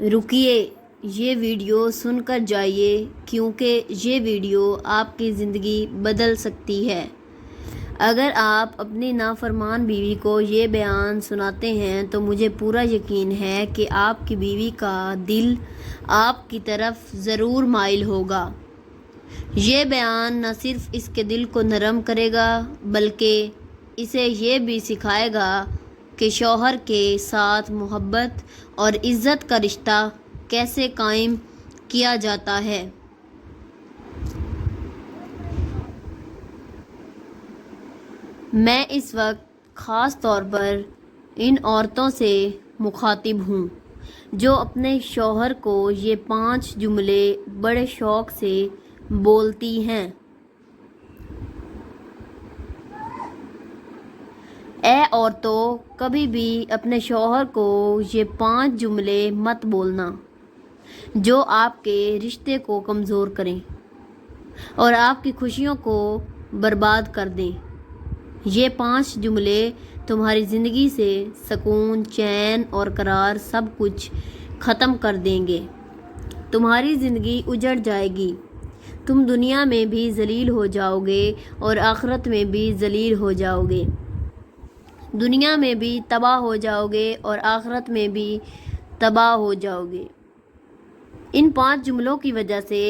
رکیے، یہ ویڈیو سن کر جائیے کیونکہ یہ ویڈیو آپ کی زندگی بدل سکتی ہے۔ اگر آپ اپنی نافرمان بیوی کو یہ بیان سناتے ہیں تو مجھے پورا یقین ہے کہ آپ کی بیوی کا دل آپ کی طرف ضرور مائل ہوگا۔ یہ بیان نہ صرف اس کے دل کو نرم کرے گا بلکہ اسے یہ بھی سکھائے گا کہ شوہر کے ساتھ محبت اور عزت کا رشتہ کیسے قائم کیا جاتا ہے۔ میں اس وقت خاص طور پر ان عورتوں سے مخاطب ہوں جو اپنے شوہر کو یہ 5 جملے بڑے شوق سے بولتی ہیں۔ اے عورتوں، کبھی بھی اپنے شوہر کو یہ 5 جملے مت بولنا جو آپ کے رشتے کو کمزور کریں اور آپ کی خوشیوں کو برباد کر دیں۔ یہ 5 جملے تمہاری زندگی سے سکون، چین اور قرار سب کچھ ختم کر دیں گے۔ تمہاری زندگی اجڑ جائے گی، تم دنیا میں بھی ذلیل ہو جاؤ گے اور آخرت میں بھی ذلیل ہو جاؤ گے۔ دنیا میں بھی تباہ ہو جاؤ گے اور آخرت میں بھی تباہ ہو جاؤ گے۔ ان 5 جملوں کی وجہ سے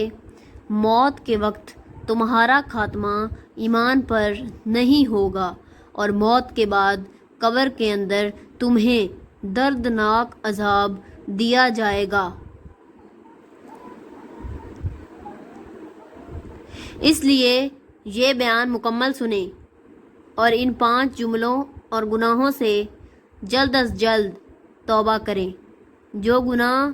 موت کے وقت تمہارا خاتمہ ایمان پر نہیں ہوگا اور موت کے بعد قبر کے اندر تمہیں دردناک عذاب دیا جائے گا۔ اس لیے یہ بیان مکمل سنیں اور ان 5 جملوں اور گناہوں سے جلد از جلد توبہ کریں جو گناہ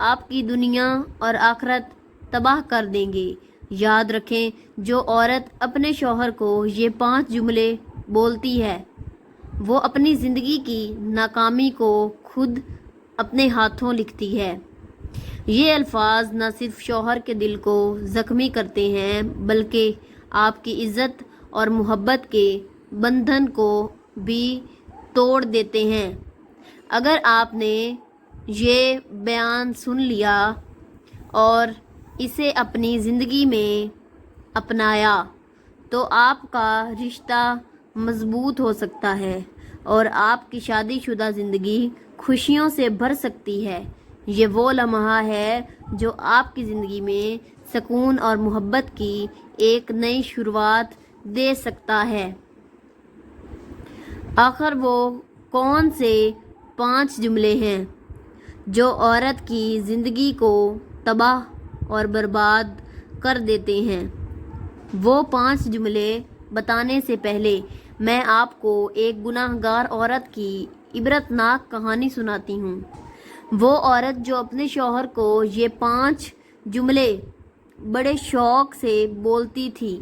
آپ کی دنیا اور آخرت تباہ کر دیں گے۔ یاد رکھیں، جو عورت اپنے شوہر کو یہ 5 جملے بولتی ہے وہ اپنی زندگی کی ناکامی کو خود اپنے ہاتھوں لکھتی ہے۔ یہ الفاظ نہ صرف شوہر کے دل کو زخمی کرتے ہیں بلکہ آپ کی عزت اور محبت کے بندھن کو بھی توڑ دیتے ہیں۔ اگر آپ نے یہ بیان سن لیا اور اسے اپنی زندگی میں اپنایا تو آپ کا رشتہ مضبوط ہو سکتا ہے اور آپ کی شادی شدہ زندگی خوشیوں سے بھر سکتی ہے۔ یہ وہ لمحہ ہے جو آپ کی زندگی میں سکون اور محبت کی ایک نئی شروعات دے سکتا ہے۔ آخر وہ کون سے 5 جملے ہیں جو عورت کی زندگی کو تباہ اور برباد کر دیتے ہیں؟ وہ 5 جملے بتانے سے پہلے میں آپ کو ایک گناہ گار عورت کی عبرت ناک کہانی سناتی ہوں۔ وہ عورت جو اپنے شوہر کو یہ 5 جملے بڑے شوق سے بولتی تھی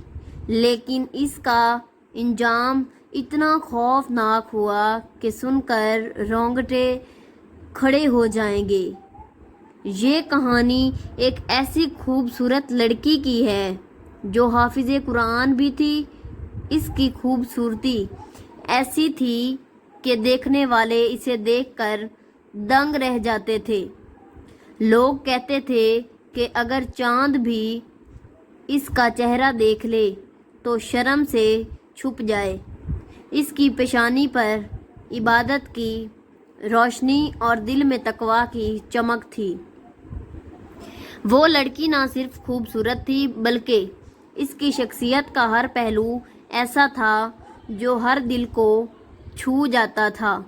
لیکن اس کا انجام اتنا خوفناک ہوا کہ سن کر رونگٹے کھڑے ہو جائیں گے۔ یہ کہانی ایک ایسی خوبصورت لڑکی کی ہے جو حافظ قرآن بھی تھی۔ اس کی خوبصورتی ایسی تھی کہ دیکھنے والے اسے دیکھ کر دنگ رہ جاتے تھے۔ لوگ کہتے تھے کہ اگر چاند بھی اس کا چہرہ دیکھ لے تو شرم سے چھپ جائے۔ اس کی پیشانی پر عبادت کی روشنی اور دل میں تقویٰ کی چمک تھی۔ وہ لڑکی نہ صرف خوبصورت تھی بلکہ اس کی شخصیت کا ہر پہلو ایسا تھا جو ہر دل کو چھو جاتا تھا۔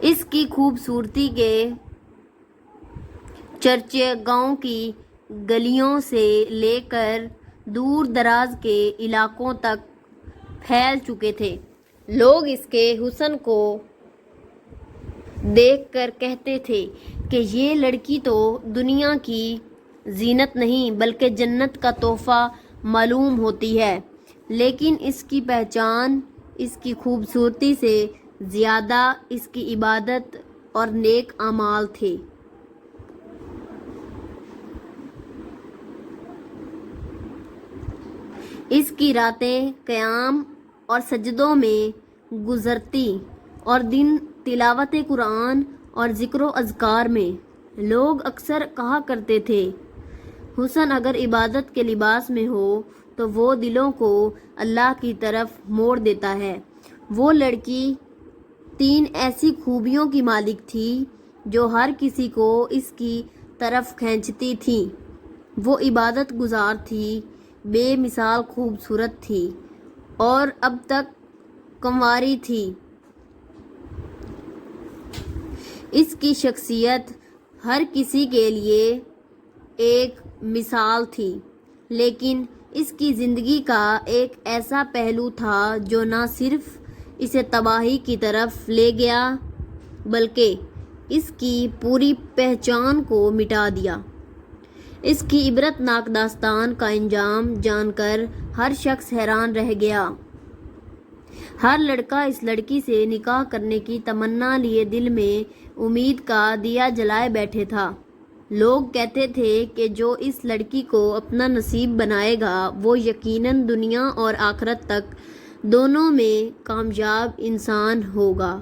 اس کی خوبصورتی کے چرچے گاؤں کی گلیوں سے لے کر دور دراز کے علاقوں تک پھیل چکے تھے۔ لوگ اس کے حسن کو دیکھ کر کہتے تھے کہ یہ لڑکی تو دنیا کی زینت نہیں بلکہ جنت کا تحفہ معلوم ہوتی ہے، لیکن اس کی پہچان اس کی خوبصورتی سے زیادہ اس کی عبادت اور نیک اعمال تھے۔ اس کی راتیں قیام اور سجدوں میں گزرتی اور دن تلاوت قرآن اور ذکر و اذکار میں لوگ اکثر کہا کرتے تھے، حسن اگر عبادت کے لباس میں ہو تو وہ دلوں کو اللہ کی طرف موڑ دیتا ہے۔ وہ لڑکی 3 ایسی خوبیوں کی مالک تھی جو ہر کسی کو اس کی طرف کھینچتی تھی۔ وہ عبادت گزار تھی، بے مثال خوبصورت تھی اور اب تک کنواری تھی۔ اس کی شخصیت ہر کسی کے لیے ایک مثال تھی، لیکن اس کی زندگی کا ایک ایسا پہلو تھا جو نہ صرف اسے تباہی کی طرف لے گیا بلکہ اس کی پوری پہچان کو مٹا دیا۔ اس کی عبرت ناک داستان کا انجام جان کر ہر شخص حیران رہ گیا۔ ہر لڑکا اس لڑکی سے نکاح کرنے کی تمنا لیے دل میں امید کا دیا جلائے بیٹھے تھا۔ لوگ کہتے تھے کہ جو اس لڑکی کو اپنا نصیب بنائے گا وہ یقیناً دنیا اور آخرت تک دونوں میں کامیاب انسان ہوگا۔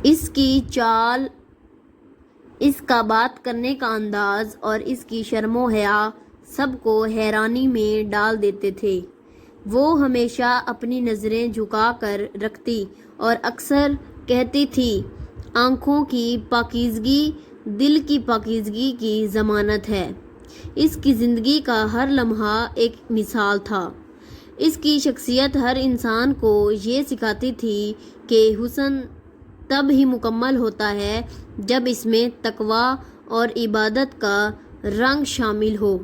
اس کی چال، اس کا بات کرنے کا انداز اور اس کی شرم و حیا سب کو حیرانی میں ڈال دیتے تھے۔ وہ ہمیشہ اپنی نظریں جھکا کر رکھتی اور اکثر کہتی تھی، آنکھوں کی پاکیزگی دل کی پاکیزگی کی ضمانت ہے۔ اس کی زندگی کا ہر لمحہ ایک مثال تھا۔ اس کی شخصیت ہر انسان کو یہ سکھاتی تھی کہ حسن تب ہی مکمل ہوتا ہے جب اس میں تقویٰ اور عبادت کا رنگ شامل ہو۔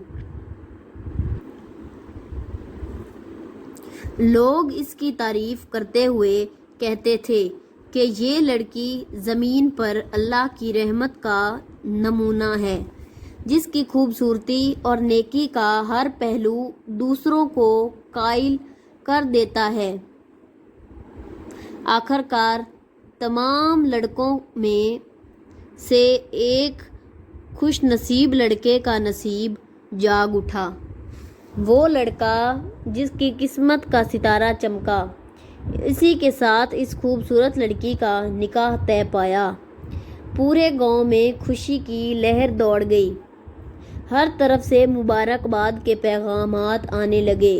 لوگ اس کی تعریف کرتے ہوئے کہتے تھے کہ یہ لڑکی زمین پر اللہ کی رحمت کا نمونہ ہے، جس کی خوبصورتی اور نیکی کا ہر پہلو دوسروں کو قائل کر دیتا ہے۔ آخرکار تمام لڑکوں میں سے ایک خوش نصیب لڑکے کا نصیب جاگ اٹھا۔ وہ لڑکا جس کی قسمت کا ستارہ چمکا، اسی کے ساتھ اس خوبصورت لڑکی کا نکاح طے پایا۔ پورے گاؤں میں خوشی کی لہر دوڑ گئی۔ ہر طرف سے مبارکباد کے پیغامات آنے لگے۔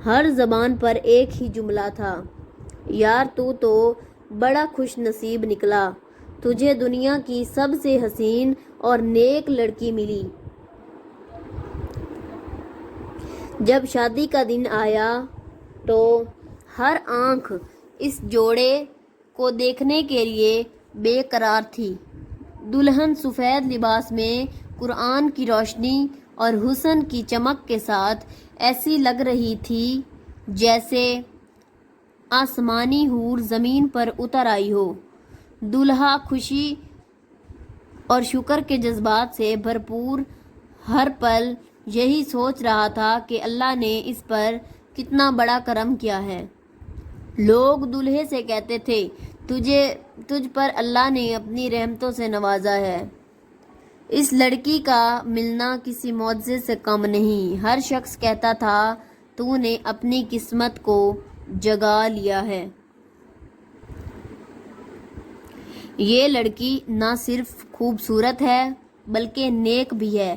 ہر زبان پر ایک ہی جملہ تھا، یار تو بڑا خوش نصیب نکلا، تجھے دنیا کی سب سے حسین اور نیک لڑکی ملی۔ جب شادی کا دن آیا تو ہر آنکھ اس جوڑے کو دیکھنے کے لیے بے قرار تھی۔ دلہن سفید لباس میں قرآن کی روشنی اور حسن کی چمک کے ساتھ ایسی لگ رہی تھی جیسے آسمانی حور زمین پر اتر آئی ہو۔ دولہا خوشی اور شکر کے جذبات سے بھرپور ہر پل یہی سوچ رہا تھا کہ اللہ نے اس پر کتنا بڑا کرم کیا ہے۔ لوگ دولہے سے کہتے تھے، تجھ پر اللہ نے اپنی رحمتوں سے نوازا ہے۔ اس لڑکی کا ملنا کسی معجزے سے کم نہیں۔ ہر شخص کہتا تھا، تو نے اپنی قسمت کو جگا لیا ہے۔ یہ لڑکی نہ صرف خوبصورت ہے بلکہ نیک بھی ہے،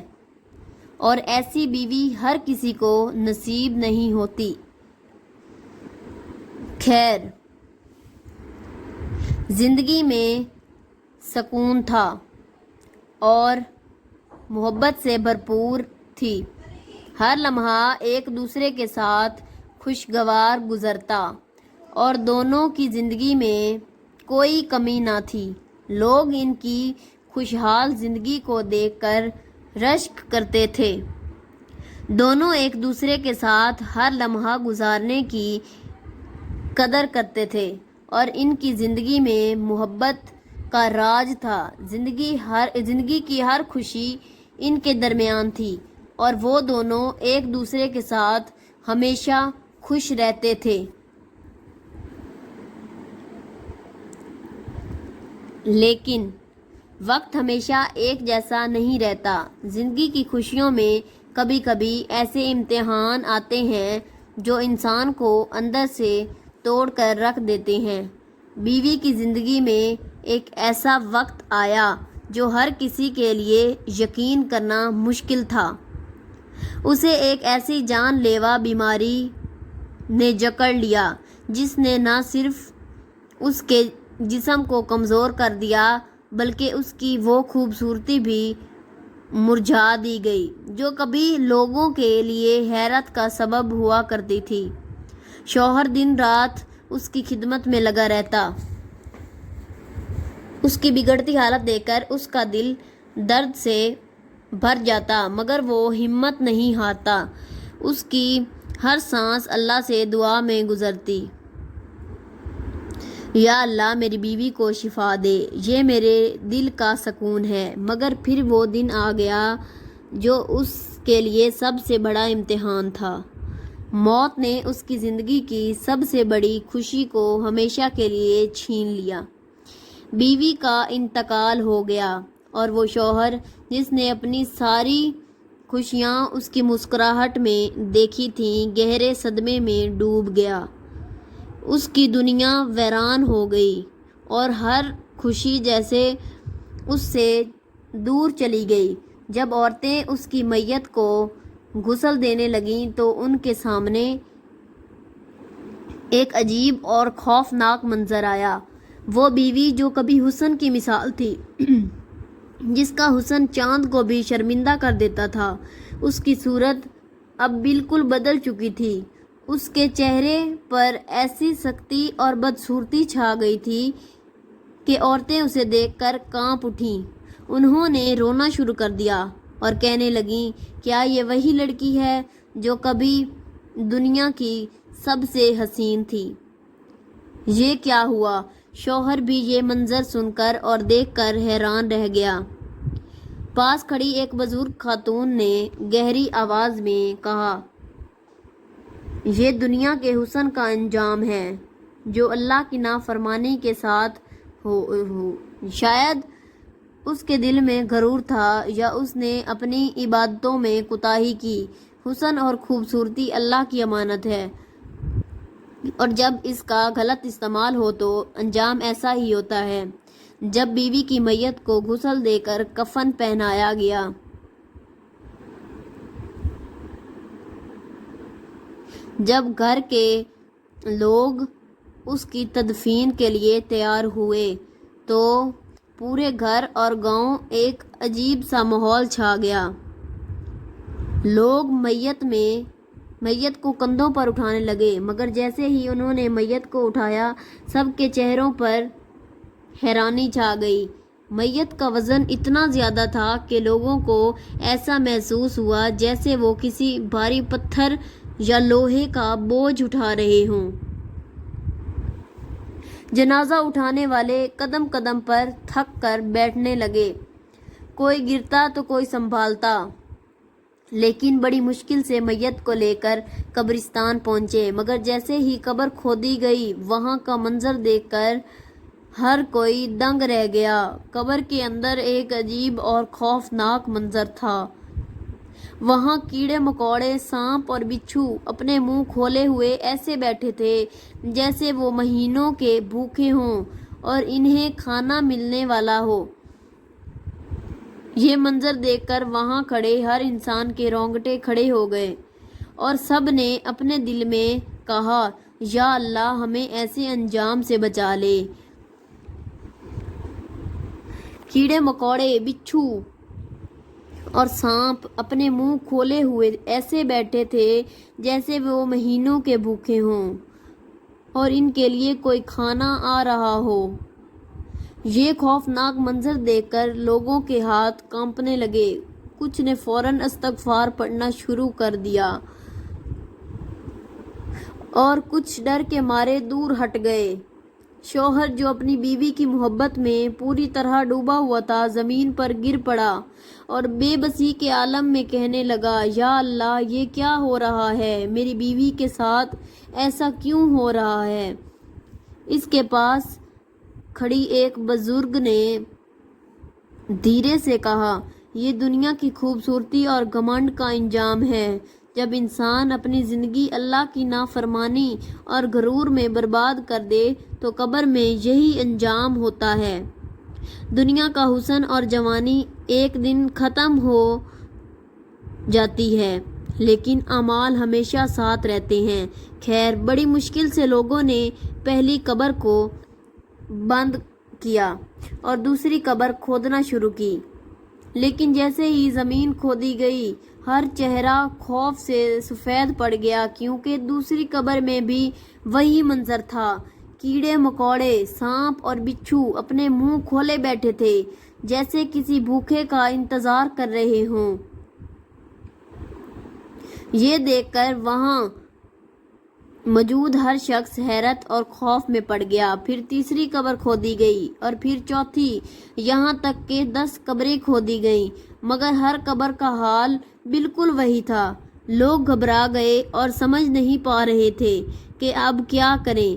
اور ایسی بیوی ہر کسی کو نصیب نہیں ہوتی۔ خیر، زندگی میں سکون تھا اور محبت سے بھرپور تھی۔ ہر لمحہ ایک دوسرے کے ساتھ خوشگوار گزرتا اور دونوں کی زندگی میں کوئی کمی نہ تھی۔ لوگ ان کی خوشحال زندگی کو دیکھ کر رشک کرتے تھے۔ دونوں ایک دوسرے کے ساتھ ہر لمحہ گزارنے کی قدر کرتے تھے اور ان کی زندگی میں محبت کا راج تھا۔ زندگی کی ہر خوشی ان کے درمیان تھی اور وہ دونوں ایک دوسرے کے ساتھ ہمیشہ خوش رہتے تھے۔ لیکن وقت ہمیشہ ایک جیسا نہیں رہتا۔ زندگی کی خوشیوں میں کبھی کبھی ایسے امتحان آتے ہیں جو انسان کو اندر سے توڑ کر رکھ دیتے ہیں۔ بیوی کی زندگی میں ایک ایسا وقت آیا جو ہر کسی کے لیے یقین کرنا مشکل تھا۔ اسے ایک ایسی جان لیوا بیماری نے جکڑ لیا جس نے نہ صرف اس کے جسم کو کمزور کر دیا بلکہ اس کی وہ خوبصورتی بھی مرجھا دی گئی جو کبھی لوگوں کے لیے حیرت کا سبب ہوا کرتی تھی۔ شوہر دن رات اس کی خدمت میں لگا رہتا۔ اس کی بگڑتی حالت دیکھ کر اس کا دل درد سے بھر جاتا مگر وہ ہمت نہیں ہارتا۔ اس کی ہر سانس اللہ سے دعا میں گزرتی، یا اللہ میری بیوی کو شفا دے، یہ میرے دل کا سکون ہے۔ مگر پھر وہ دن آ گیا جو اس کے لیے سب سے بڑا امتحان تھا۔ موت نے اس کی زندگی کی سب سے بڑی خوشی کو ہمیشہ کے لیے چھین لیا۔ بیوی کا انتقال ہو گیا اور وہ شوہر جس نے اپنی ساری خوشیاں اس کی مسکراہٹ میں دیکھی تھیں گہرے صدمے میں ڈوب گیا۔ اس کی دنیا ویران ہو گئی اور ہر خوشی جیسے اس سے دور چلی گئی۔ جب عورتیں اس کی میت کو غسل دینے لگیں تو ان کے سامنے ایک عجیب اور خوفناک منظر آیا۔ وہ بیوی جو کبھی حسن کی مثال تھی، جس کا حسن چاند کو بھی شرمندہ کر دیتا تھا، اس کی صورت اب بالکل بدل چکی تھی۔ اس کے چہرے پر ایسی سختی اور بدصورتی چھا گئی تھی کہ عورتیں اسے دیکھ کر کانپ اٹھیں۔ انہوں نے رونا شروع کر دیا اور کہنے لگیں، کیا یہ وہی لڑکی ہے جو کبھی دنیا کی سب سے حسین تھی؟ یہ کیا ہوا؟ شوہر بھی یہ منظر سن کر اور دیکھ کر حیران رہ گیا۔ پاس کھڑی ایک بزرگ خاتون نے گہری آواز میں کہا، یہ دنیا کے حسن کا انجام ہے جو اللہ کی نافرمانی کے ساتھ ہو۔ شاید اس کے دل میں غرور تھا یا اس نے اپنی عبادتوں میں کوتاہی کی۔ حسن اور خوبصورتی اللہ کی امانت ہے اور جب اس کا غلط استعمال ہو تو انجام ایسا ہی ہوتا ہے۔ جب بیوی کی میت کو غسل دے کر کفن پہنایا گیا، جب گھر کے لوگ اس کی تدفین کے لیے تیار ہوئے تو پورے گھر اور گاؤں ایک عجیب سا ماحول چھا گیا۔ لوگ میت کو کندھوں پر اٹھانے لگے مگر جیسے ہی انہوں نے میت کو اٹھایا سب کے چہروں پر حیرانی چھا گئی۔ میت کا وزن اتنا زیادہ تھا کہ لوگوں کو ایسا محسوس ہوا جیسے وہ کسی بھاری پتھر یا لوہے کا بوجھ اٹھا رہے ہوں۔ جنازہ اٹھانے والے قدم قدم پر تھک کر بیٹھنے لگے، کوئی گرتا تو کوئی سنبھالتا، لیکن بڑی مشکل سے میت کو لے کر قبرستان پہنچے۔ مگر جیسے ہی قبر کھودی گئی وہاں کا منظر دیکھ کر ہر کوئی دنگ رہ گیا۔ قبر کے اندر ایک عجیب اور خوفناک منظر تھا۔ وہاں کیڑے مکوڑے، سانپ اور بچھو اپنے منہ کھولے ہوئے ایسے بیٹھے تھے جیسے وہ مہینوں کے بھوکے ہوں اور انہیں کھانا ملنے والا ہو۔ یہ منظر دیکھ کر وہاں کھڑے ہر انسان کے رونگٹے کھڑے ہو گئے اور سب نے اپنے دل میں کہا، یا اللہ ہمیں ایسے انجام سے بچا لے۔ کیڑے مکوڑے، بچھو اور سانپ اپنے منہ کھولے ہوئے ایسے بیٹھے تھے جیسے وہ مہینوں کے بھوکے ہوں اور ان کے لیے کوئی کھانا آ رہا ہو۔ یہ خوفناک منظر دیکھ کر لوگوں کے ہاتھ کانپنے لگے، کچھ نے فوراً استغفار پڑھنا شروع کر دیا اور کچھ ڈر کے مارے دور ہٹ گئے۔ شوہر جو اپنی بیوی کی محبت میں پوری طرح ڈوبا ہوا تھا زمین پر گر پڑا اور بے بسی کے عالم میں کہنے لگا، یا اللہ یہ کیا ہو رہا ہے؟ میری بیوی کے ساتھ ایسا کیوں ہو رہا ہے؟ اس کے پاس کھڑی ایک بزرگ نے دھیرے سے کہا، یہ دنیا کی خوبصورتی اور گھمنڈ کا انجام ہے جب انسان اپنی زندگی اللہ کی نافرمانی اور غرور میں برباد کر دے تو قبر میں یہی انجام ہوتا ہے۔ دنیا کا حسن اور جوانی ایک دن ختم ہو جاتی ہے، لیکن اعمال ہمیشہ ساتھ رہتے ہیں۔ خیر، بڑی مشکل سے لوگوں نے پہلی قبر کو بند کیا اور دوسری قبر کھودنا شروع کی، لیکن جیسے ہی زمین کھودی گئی ہر چہرہ خوف سے سفید پڑ گیا، کیونکہ دوسری قبر میں بھی وہی منظر تھا۔ کیڑے مکوڑے، سانپ اور بچھو اپنے منہ کھولے بیٹھے تھے، جیسے کسی بھوکے کا انتظار کر رہے ہوں۔ یہ دیکھ کر وہاں موجود ہر شخص حیرت اور خوف میں پڑ گیا۔ پھر تیسری قبر کھودی گئی اور پھر چوتھی، یہاں تک کہ 10 قبریں کھودی گئیں، مگر ہر قبر کا حال بالکل وہی تھا۔ لوگ گھبرا گئے اور سمجھ نہیں پا رہے تھے کہ اب کیا کریں۔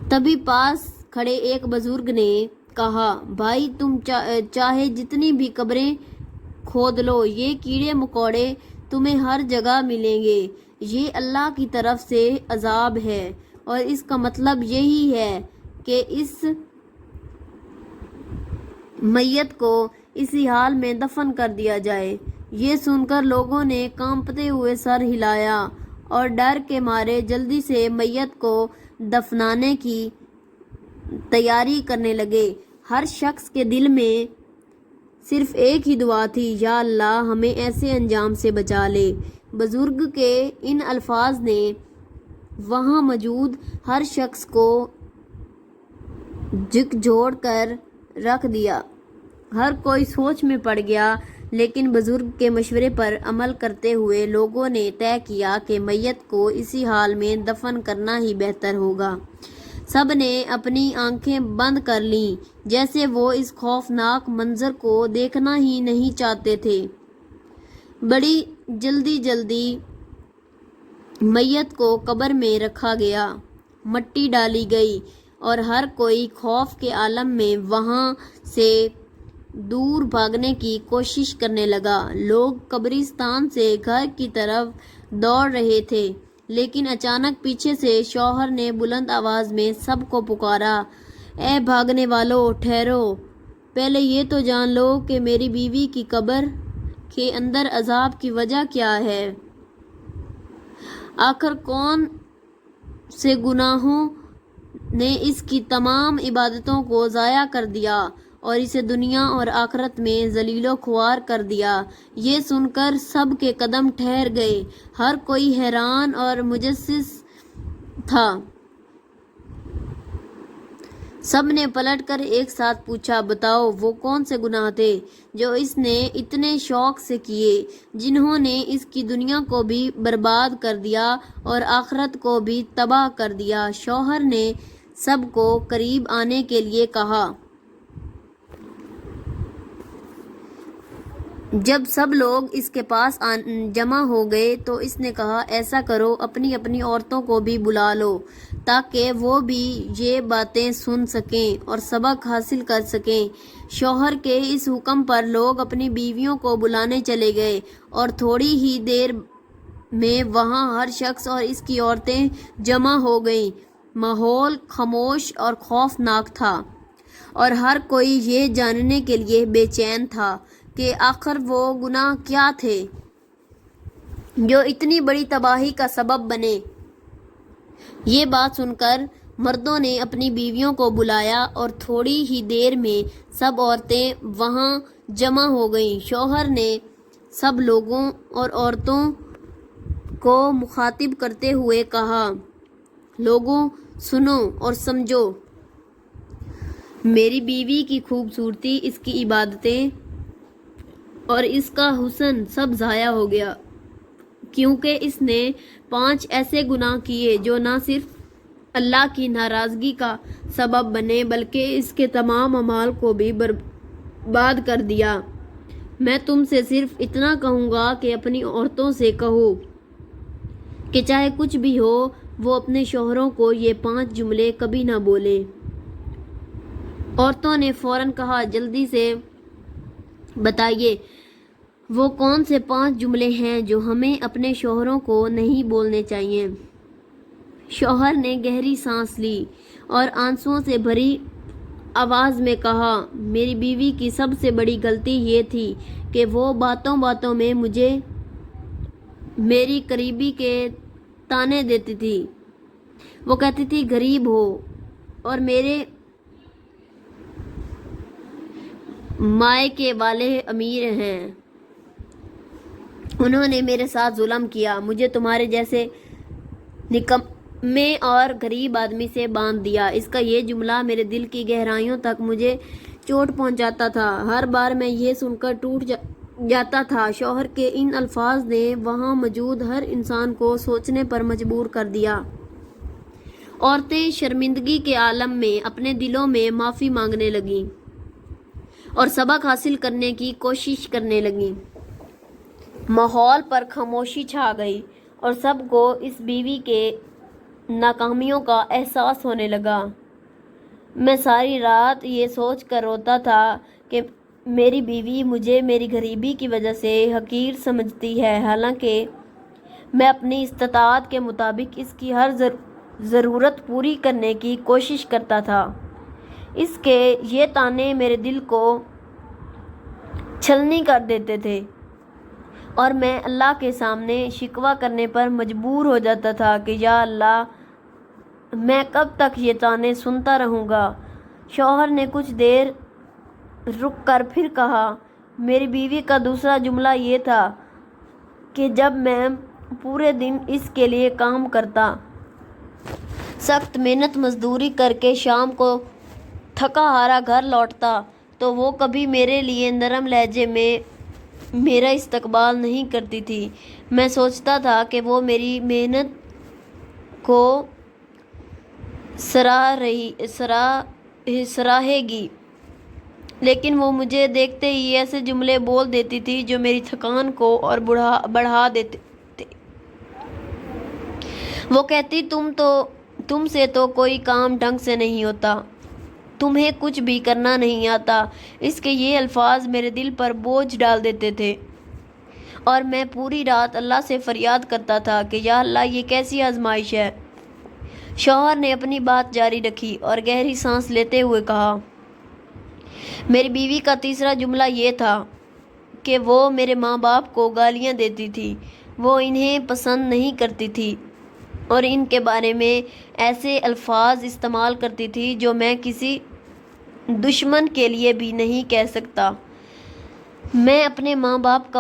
تبھی پاس کھڑے ایک بزرگ نے کہا، بھائی، تم چاہے جتنی بھی قبریں کھود لو، یہ کیڑے مکوڑے تمہیں ہر جگہ ملیں گے۔ یہ اللہ کی طرف سے عذاب ہے، اور اس کا مطلب یہی ہے کہ اس میت کو اسی حال میں دفن کر دیا جائے۔ یہ سن کر لوگوں نے کانپتے ہوئے سر ہلایا اور ڈر کے مارے جلدی سے میت کو دفنانے کی تیاری کرنے لگے۔ ہر شخص کے دل میں صرف ایک ہی دعا تھی، یا اللہ، ہمیں ایسے انجام سے بچا لے۔ بزرگ کے ان الفاظ نے وہاں موجود ہر شخص کو جھنجھوڑ کر رکھ دیا۔ ہر کوئی سوچ میں پڑ گیا، لیکن بزرگ کے مشورے پر عمل کرتے ہوئے لوگوں نے طے کیا کہ میت کو اسی حال میں دفن کرنا ہی بہتر ہوگا۔ سب نے اپنی آنکھیں بند کر لیں، جیسے وہ اس خوفناک منظر کو دیکھنا ہی نہیں چاہتے تھے۔ بڑی جلدی میت کو قبر میں رکھا گیا، مٹی ڈالی گئی اور ہر کوئی خوف کے عالم میں وہاں سے دور بھاگنے کی کوشش کرنے لگا۔ لوگ قبرستان سے گھر کی طرف دوڑ رہے تھے، لیکن اچانک پیچھے سے شوہر نے بلند آواز میں سب کو پکارا، اے بھاگنے والو، ٹھہرو، پہلے یہ تو جان لو کہ میری بیوی کی قبر کے اندر عذاب کی وجہ کیا ہے۔ آخر کون سے گناہوں نے اس کی تمام عبادتوں کو ضائع کر دیا اور اسے دنیا اور آخرت میں ذلیل و خوار کر دیا۔ یہ سن کر سب کے قدم ٹھہر گئے، ہر کوئی حیران اور متجسس تھا۔ سب نے پلٹ کر ایک ساتھ پوچھا، بتاؤ، وہ کون سے گناہ تھے جو اس نے اتنے شوق سے کیے، جنہوں نے اس کی دنیا کو بھی برباد کر دیا اور آخرت کو بھی تباہ کر دیا؟ شوہر نے سب کو قریب آنے کے لیے کہا۔ جب سب لوگ اس کے پاس جمع ہو گئے تو اس نے کہا، ایسا کرو، اپنی اپنی عورتوں کو بھی بلا لو تاکہ وہ بھی یہ باتیں سن سکیں اور سبق حاصل کر سکیں۔ شوہر کے اس حکم پر لوگ اپنی بیویوں کو بلانے چلے گئے اور تھوڑی ہی دیر میں وہاں ہر شخص اور اس کی عورتیں جمع ہو گئیں۔ ماحول خاموش اور خوفناک تھا، اور ہر کوئی یہ جاننے کے لیے بے چین تھا کہ آخر وہ گناہ کیا تھے جو اتنی بڑی تباہی کا سبب بنے۔ یہ بات سن کر مردوں نے اپنی بیویوں کو بلایا اور تھوڑی ہی دیر میں سب عورتیں وہاں جمع ہو گئیں۔ شوہر نے سب لوگوں اور عورتوں کو مخاطب کرتے ہوئے کہا، لوگوں، سنو اور سمجھو، میری بیوی کی خوبصورتی، اس کی عبادتیں اور اس کا حسن سب ضائع ہو گیا، کیونکہ اس نے 5 ایسے گناہ کیے جو نہ صرف اللہ کی ناراضگی کا سبب بنے بلکہ اس کے تمام اعمال کو بھی برباد کر دیا۔ میں تم سے صرف اتنا کہوں گا کہ اپنی عورتوں سے کہو کہ چاہے کچھ بھی ہو، وہ اپنے شوہروں کو یہ 5 جملے کبھی نہ بولیں۔ عورتوں نے فوراً کہا، جلدی سے بتائیے، وہ کون سے 5 جملے ہیں جو ہمیں اپنے شوہروں کو نہیں بولنے چاہیے؟ شوہر نے گہری سانس لی اور آنسوؤں سے بھری آواز میں کہا، میری بیوی کی سب سے بڑی غلطی یہ تھی کہ وہ باتوں باتوں میں مجھے میری قریبی کے تانے دیتی تھی۔ وہ کہتی تھی غریب ہو اور میرے مائکے والے امیر ہیں، انہوں نے میرے ساتھ ظلم کیا، مجھے تمہارے جیسے نکمے اور غریب آدمی سے باندھ دیا۔ اس کا یہ جملہ میرے دل کی گہرائیوں تک مجھے چوٹ پہنچاتا تھا۔ ہر بار میں یہ سن کر ٹوٹ جاتا تھا۔ شوہر کے ان الفاظ نے وہاں موجود ہر انسان کو سوچنے پر مجبور کر دیا۔ عورتیں شرمندگی کے عالم میں اپنے دلوں میں معافی مانگنے لگیں اور سبق حاصل کرنے کی کوشش کرنے لگیں۔ ماحول پر خاموشی چھا گئی اور سب کو اس بیوی کے ناکامیوں کا احساس ہونے لگا۔ میں ساری رات یہ سوچ کر روتا تھا کہ میری بیوی مجھے میری غریبی کی وجہ سے حقیر سمجھتی ہے، حالانکہ میں اپنی استطاعت کے مطابق اس کی ہر ضرورت پوری کرنے کی کوشش کرتا تھا۔ اس کے یہ تانے میرے دل کو چھلنی کر دیتے تھے اور میں اللہ کے سامنے شکوہ کرنے پر مجبور ہو جاتا تھا کہ یا اللہ، میں کب تک یہ تانے سنتا رہوں گا؟ شوہر نے کچھ دیر رک کر پھر کہا، میری بیوی کا دوسرا جملہ یہ تھا کہ جب میں پورے دن اس کے لیے کام کرتا، سخت محنت مزدوری کر کے شام کو تھکا ہارا گھر لوٹتا، تو وہ کبھی میرے لیے نرم لہجے میں میرا استقبال نہیں کرتی تھی۔ میں سوچتا تھا کہ وہ میری محنت کو سراہے گی، لیکن وہ مجھے دیکھتے ہی ایسے جملے بول دیتی تھی جو میری تھکان کو اور بڑھا دیتے تھے۔ وہ کہتی، تم سے تو کوئی کام ڈھنگ سے نہیں ہوتا، تمہیں کچھ بھی کرنا نہیں آتا۔ اس کے یہ الفاظ میرے دل پر بوجھ ڈال دیتے تھے اور میں پوری رات اللہ سے فریاد کرتا تھا کہ یا اللہ، یہ کیسی آزمائش ہے؟ شوہر نے اپنی بات جاری رکھی اور گہری سانس لیتے ہوئے کہا، میری بیوی کا تیسرا جملہ یہ تھا کہ وہ میرے ماں باپ کو گالیاں دیتی تھی، وہ انہیں پسند نہیں کرتی تھی اور ان کے بارے میں ایسے الفاظ استعمال کرتی تھی جو میں کسی دشمن کے لیے بھی نہیں کہہ سکتا۔ میں اپنے ماں باپ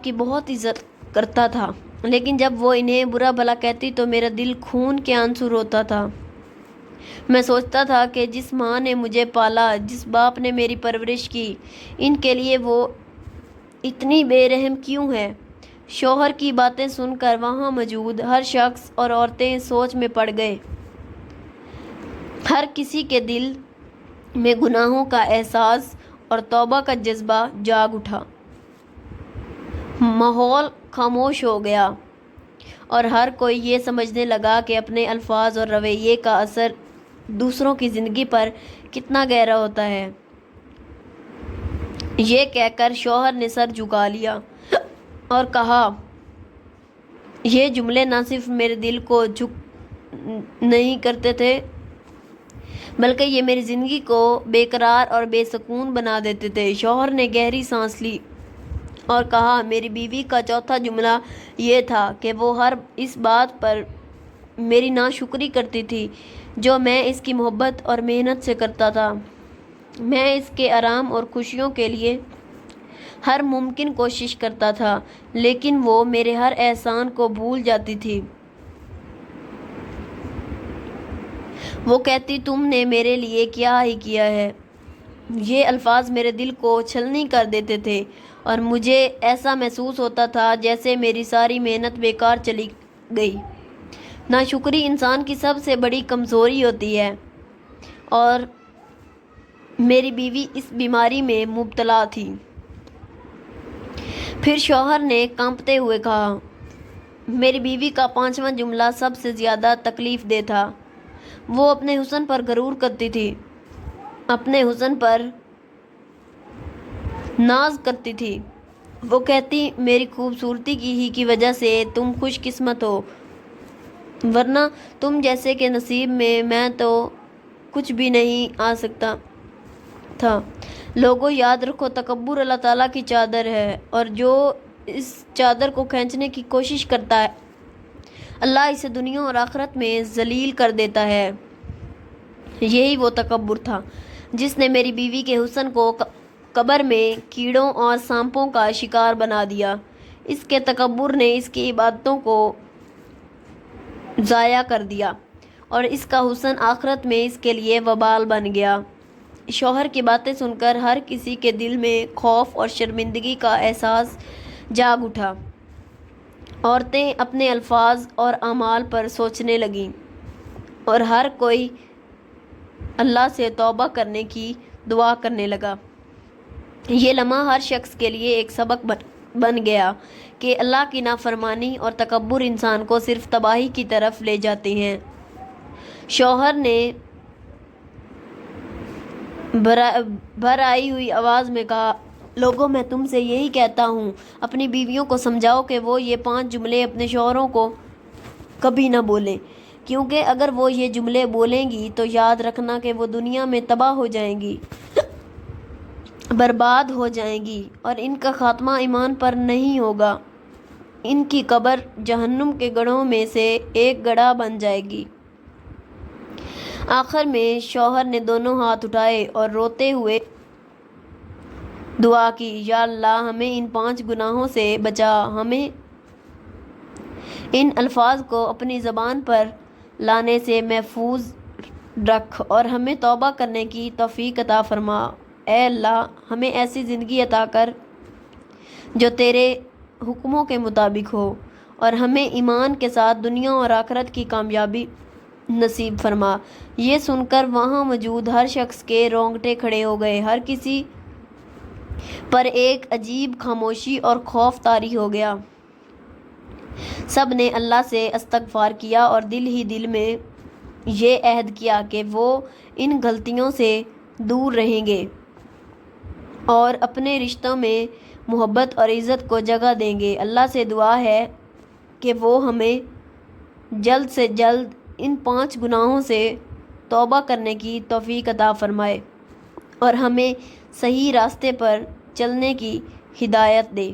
کی بہت عزت کرتا تھا، لیکن جب وہ انہیں برا بھلا کہتی تو میرا دل خون کے آنسو روتا تھا۔ میں سوچتا تھا کہ جس ماں نے مجھے پالا، جس باپ نے میری پرورش کی، ان کے لیے وہ اتنی بے رحم کیوں ہے؟ شوہر کی باتیں سن کر وہاں موجود ہر شخص اور عورتیں سوچ میں پڑ گئے۔ ہر کسی کے دل میں گناہوں کا احساس اور توبہ کا جذبہ جاگ اٹھا۔ ماحول خاموش ہو گیا اور ہر کوئی یہ سمجھنے لگا کہ اپنے الفاظ اور رویے کا اثر دوسروں کی زندگی پر کتنا گہرا ہوتا ہے۔ یہ کہہ کر شوہر نے سر جھکا لیا اور کہا، یہ جملے نہ صرف میرے دل کو جھک نہیں کرتے تھے، بلکہ یہ میری زندگی کو بے قرار اور بے سکون بنا دیتے تھے۔ شوہر نے گہری سانس لی اور کہا، میری بیوی کا چوتھا جملہ یہ تھا کہ وہ ہر اس بات پر میری ناشکری کرتی تھی جو میں اس کی محبت اور محنت سے کرتا تھا۔ میں اس کے آرام اور خوشیوں کے لیے ہر ممکن کوشش کرتا تھا، لیکن وہ میرے ہر احسان کو بھول جاتی تھی۔ وہ کہتی، تم نے میرے لیے کیا ہی کیا ہے؟ یہ الفاظ میرے دل کو چھلنی کر دیتے تھے اور مجھے ایسا محسوس ہوتا تھا جیسے میری ساری محنت بیکار چلی گئی۔ ناشکری انسان کی سب سے بڑی کمزوری ہوتی ہے اور میری بیوی اس بیماری میں مبتلا تھی۔ پھر شوہر نے کانپتے ہوئے کہا، میری بیوی کا پانچواں جملہ سب سے زیادہ تکلیف دہ تھا۔ وہ اپنے حسن پر غرور کرتی تھی، اپنے حسن پر ناز کرتی تھی۔ وہ کہتی میری خوبصورتی کی وجہ سے تم خوش قسمت ہو، ورنہ تم جیسے کے نصیب میں تو کچھ بھی نہیں آ سکتا تھا۔ لوگوں یاد رکھو تکبر اللہ تعالیٰ کی چادر ہے، اور جو اس چادر کو کھینچنے کی کوشش کرتا ہے اللہ اسے دنیا اور آخرت میں ذلیل کر دیتا ہے۔ یہی وہ تکبر تھا جس نے میری بیوی کے حسن کو قبر میں کیڑوں اور سانپوں کا شکار بنا دیا۔ اس کے تکبر نے اس کی عبادتوں کو ضائع کر دیا اور اس کا حسن آخرت میں اس کے لیے وبال بن گیا۔ شوہر کی باتیں سن کر ہر کسی کے دل میں خوف اور شرمندگی کا احساس جاگ اٹھا۔ عورتیں اپنے الفاظ اور اعمال پر سوچنے لگیں اور ہر کوئی اللہ سے توبہ کرنے کی دعا کرنے لگا۔ یہ لمحہ ہر شخص کے لیے ایک سبق بن گیا کہ اللہ کی نافرمانی اور تکبر انسان کو صرف تباہی کی طرف لے جاتے ہیں۔ شوہر نے بھر آئی ہوئی آواز میں کہا، لوگوں میں تم سے یہی کہتا ہوں، اپنی بیویوں کو سمجھاؤ کہ وہ یہ 5 جملے اپنے شوہروں کو کبھی نہ بولیں، کیونکہ اگر وہ یہ جملے بولیں گی تو یاد رکھنا کہ وہ دنیا میں تباہ ہو جائیں گی، برباد ہو جائیں گی، اور ان کا خاتمہ ایمان پر نہیں ہوگا۔ ان کی قبر جہنم کے گڑھوں میں سے ایک گڑھا بن جائے گی۔ آخر میں شوہر نے دونوں ہاتھ اٹھائے اور روتے ہوئے دعا کی، یا اللہ ہمیں ان 5 گناہوں سے بچا، ہمیں ان الفاظ کو اپنی زبان پر لانے سے محفوظ رکھ اور ہمیں توبہ کرنے کی توفیق عطا فرما۔ اے اللہ ہمیں ایسی زندگی عطا کر جو تیرے حکموں کے مطابق ہو، اور ہمیں ایمان کے ساتھ دنیا اور آخرت کی کامیابی نصیب فرما۔ یہ سن کر وہاں موجود ہر شخص کے رونگٹے کھڑے ہو گئے، ہر کسی پر ایک عجیب خاموشی اور خوف طاری ہو گیا۔ سب نے اللہ سے استغفار کیا اور دل ہی دل میں یہ عہد کیا کہ وہ ان غلطیوں سے دور رہیں گے اور اپنے رشتوں میں محبت اور عزت کو جگہ دیں گے۔ اللہ سے دعا ہے کہ وہ ہمیں جلد سے جلد ان 5 گناہوں سے توبہ کرنے کی توفیق عطا فرمائے اور ہمیں صحیح راستے پر چلنے کی ہدایت دے۔